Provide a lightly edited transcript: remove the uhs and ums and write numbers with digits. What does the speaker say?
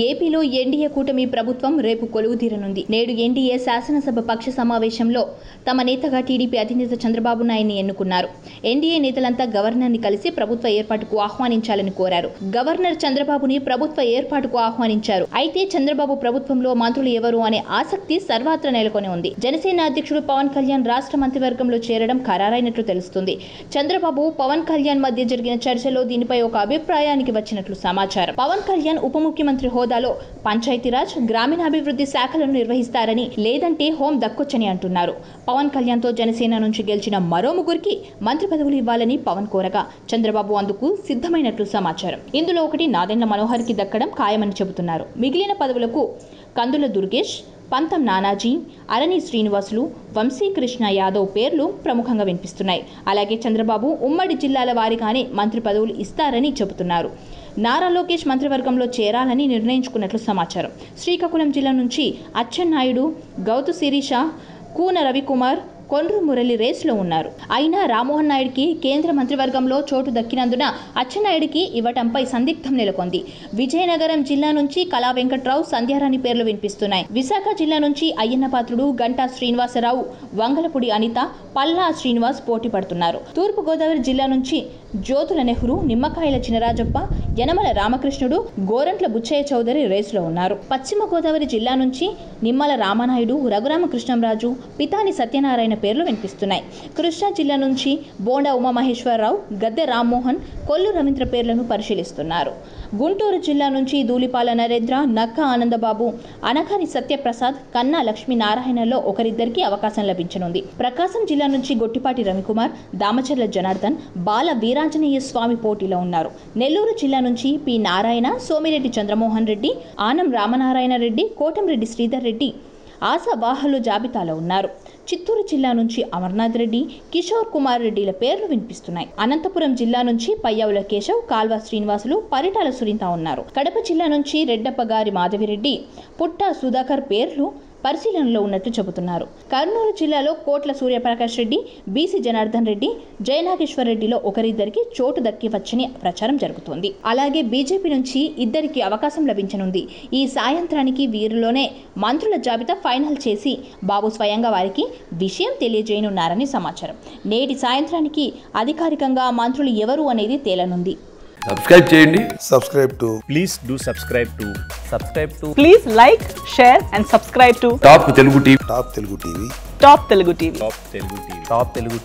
ఏపీలో ఎన్డీఏ కూటమి ప్రభుత్వం రేపు కొలువుదీరనుంది. నేడు ఎన్డీఏ శాసనసభ పక్ష సమావేశంలో తమ నేతగా టీడీపీ అధినేత చంద్రబాబు నాయుడిని ఎన్నుకున్నారు. ఎన్డీఏ నేతలంతా గవర్నర్ని కలిసి ప్రభుత్వ ఏర్పాటుకు ఆహ్వానించాలని కోరారు. గవర్నర్ చంద్రబాబుని ప్రభుత్వ ఏర్పాటుకు ఆహ్వానించారు. అయితే చంద్రబాబు ప్రభుత్వంలో మంత్రులు ఎవరు అనే ఆసక్తి సర్వత్రా నెలకొని ఉంది. జనసేన అధ్యక్షుడు పవన్ కళ్యాణ్ రాష్ట్ర మంత్రివర్గంలో చేరడం ఖరారైనట్లు తెలుస్తుంది. చంద్రబాబు పవన్ కళ్యాణ్ మధ్య జరిగిన చర్చలో దీనిపై ఒక అభిప్రాయానికి వచ్చినట్లు సమాచారం. పవన్ కళ్యాణ్ ఉప ముఖ్యమంత్రి హోదాలో పంచాయతీరాజ్, గ్రామీణాభివృద్ధి శాఖలను నిర్వహిస్తారని, లేదంటే హోం దక్కొచ్చని అంటున్నారు. పవన్ కళ్యాణ్ తో జనసేన నుంచి గెలిచిన మరో ముగ్గురికి మంత్రి పదవులు ఇవ్వాలని పవన్ కోరగా చంద్రబాబు అందుకు సిద్ధమైనట్లు సమాచారం. ఇందులో ఒకటి నాదెండ్ల మనోహర్ కి దక్కడం ఖాయమని చెబుతున్నారు. మిగిలిన పదవులకు కందుల దుర్గేష్, పంతం నానాజీ, అరణి శ్రీనివాసులు, వంశీకృష్ణ యాదవ్ పేర్లు ప్రముఖంగా వినిపిస్తున్నాయి. అలాగే చంద్రబాబు ఉమ్మడి జిల్లాల వారీగానే మంత్రి పదవులు ఇస్తారని చెబుతున్నారు. నారా లోకేష్ మంత్రివర్గంలో చేరాలని నిర్ణయించుకున్నట్లు సమాచారం. శ్రీకాకుళం జిల్లా నుంచి అచ్చెన్నాయుడు, గౌతు శిరీష, కూన రవికుమార్, కొండ్రు మురళి రేసులో ఉన్నారు. అయినా రామ్మోహన్ నాయుడికి కేంద్ర మంత్రివర్గంలో చోటు దక్కినందున అచ్చెన్నాయుడికి ఇవ్వటంపై సందిగ్ధం నెలకొంది. విజయనగరం జిల్లా నుంచి కళా వెంకట్రావు, సంధ్యారాణి పేర్లు వినిపిస్తున్నాయి. విశాఖ జిల్లా నుంచి అయ్యన్నపాత్రుడు, గంటా శ్రీనివాసరావు, వంగలపూడి అనిత, పల్లా శ్రీనివాస్ పోటీ పడుతున్నారు. తూర్పు గోదావరి జిల్లా నుంచి జ్యోతుల నెహ్రూ, నిమ్మకాయల చినరాజప్ప, యనమల రామకృష్ణుడు, గోరంట్ల బుచ్చయ్య చౌదరి రేసులో ఉన్నారు. పశ్చిమ గోదావరి జిల్లా నుంచి నిమ్మల రామనాయుడు, రఘురామకృష్ణంరాజు, పితాని సత్యనారాయణ పేర్లు వినిపిస్తున్నాయి. కృష్ణా జిల్లా నుంచి బోండా ఉమామహేశ్వరరావు, గద్దె రామ్మోహన్, కొల్లు రవీంద్ర పేర్లను పరిశీలిస్తున్నారు. గుంటూరు జిల్లా నుంచి ధూళిపాల నరేంద్ర, నక్క ఆనందబాబు, అనకాని సత్యప్రసాద్, కన్నా లక్ష్మీనారాయణలో ఒకరిద్దరికి అవకాశం లభించనుంది. ప్రకాశం జిల్లా నుంచి గొట్టిపాటి రవికుమార్, దామచర్ల జనార్దన్, బాల వీరాంజనేయ స్వామి పోటీలో ఉన్నారు. నెల్లూరు జిల్లా నుంచి పి నారాయణ, సోమిరెడ్డి చంద్రమోహన్ రెడ్డి, ఆనం రామనారాయణ రెడ్డి, కోటంరెడ్డి శ్రీధర్ రెడ్డి ఆశావాహులు జాబితాలో ఉన్నారు. చిత్తూరు జిల్లా నుంచి అమర్నాథ్ రెడ్డి, కిషోర్ కుమార్ రెడ్డిల పేర్లు వినిపిస్తున్నాయి. అనంతపురం జిల్లా నుంచి పయ్యావుల కేశవ్, కాల్వ శ్రీనివాసులు, పరిటాల సునీత ఉన్నారు. కడప జిల్లా నుంచి రెడ్డప్పగారి మాధవిరెడ్డి, పుట్టా సుధాకర్ పేర్లు పరిశీలనలో ఉన్నట్లు చెబుతున్నారు. కర్నూలు జిల్లాలో కోట్ల సూర్యప్రకాష్ రెడ్డి, బీసీ జనార్దన్ రెడ్డి, జయనాగేశ్వర్ రెడ్డిలో ఒకరిద్దరికి చోటు దక్కివచ్చని ప్రచారం జరుగుతోంది. అలాగే బీజేపీ నుంచి ఇద్దరికి అవకాశం లభించనుంది. ఈ సాయంత్రానికి వీరిలోనే మంత్రుల జాబితా ఫైనల్ చేసి బాబు స్వయంగా వారికి విషయం తెలియజేయనున్నారని సమాచారం. నేటి సాయంత్రానికి అధికారికంగా మంత్రులు ఎవరు అనేది తేలనుంది. సబ్స్క్రైబ్ చేయండి. Please do subscribe to. Please like, share and subscribe to top Telugu TV. Top Telugu TV.